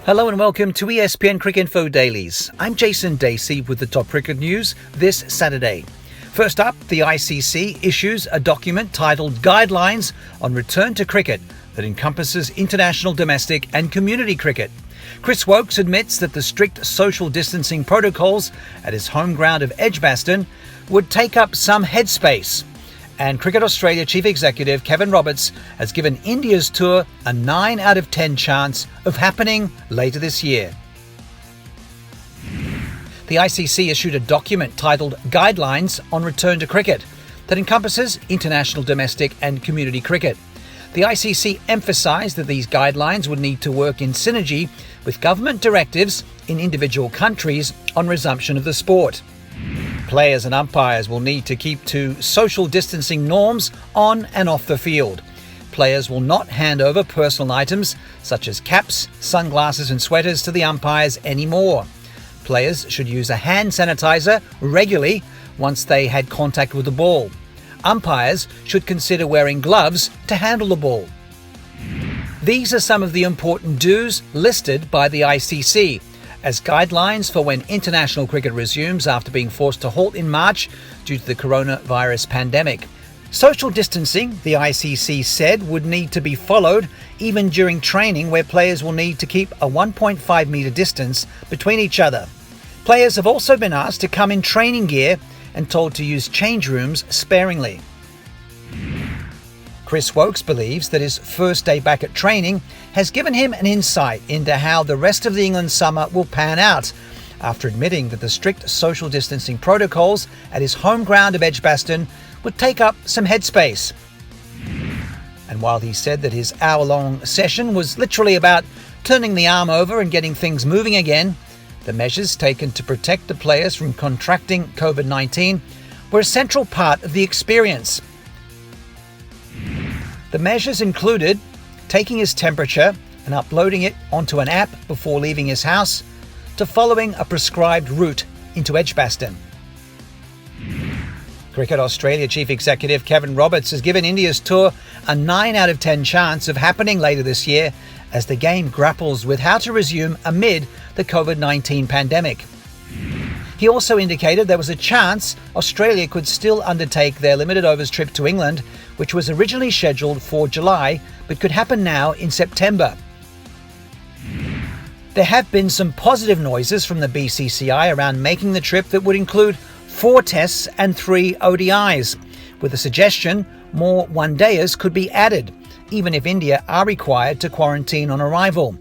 Hello and welcome to ESPN Cricinfo Dailies. I'm Jason Dacey with the top cricket news this Saturday. First up, the ICC issues a document titled Guidelines on Return to Cricket that encompasses international, domestic and community cricket. Chris Woakes admits that the strict social distancing protocols at his home ground of Edgbaston would take up some headspace. And Cricket Australia Chief Executive Kevin Roberts has given India's tour a 9 out of 10 chance of happening later this year. The ICC issued a document titled Guidelines on Return to Cricket that encompasses international, domestic and community cricket. The ICC emphasised that these guidelines would need to work in synergy with government directives in individual countries on resumption of the sport. Players and umpires will need to keep to social distancing norms on and off the field. Players will not hand over personal items such as caps, sunglasses and sweaters to the umpires anymore. Players should use a hand sanitizer regularly once they had contact with the ball. Umpires should consider wearing gloves to handle the ball. These are some of the important do's listed by the ICC as guidelines for when international cricket resumes after being forced to halt in March due to the coronavirus pandemic. Social distancing, the ICC said, would need to be followed even during training where players will need to keep a 1.5 metre distance between each other. Players have also been asked to come in training gear and told to use change rooms sparingly. Chris Woakes believes that his first day back at training has given him an insight into how the rest of the England summer will pan out, after admitting that the strict social distancing protocols at his home ground of Edgbaston would take up some headspace. And while he said that his hour-long session was literally about turning the arm over and getting things moving again, the measures taken to protect the players from contracting COVID-19 were a central part of the experience. The measures included taking his temperature and uploading it onto an app before leaving his house, to following a prescribed route into Edgbaston. Cricket Australia Chief Executive Kevin Roberts has given India's tour a 9 out of 10 chance of happening later this year as the game grapples with how to resume amid the COVID-19 pandemic. He also indicated there was a chance Australia could still undertake their limited overs trip to England, which was originally scheduled for July, but could happen now in September. There have been some positive noises from the BCCI around making the trip that would include 4 tests and 3 ODIs, with a suggestion more one-dayers could be added, even if India are required to quarantine on arrival.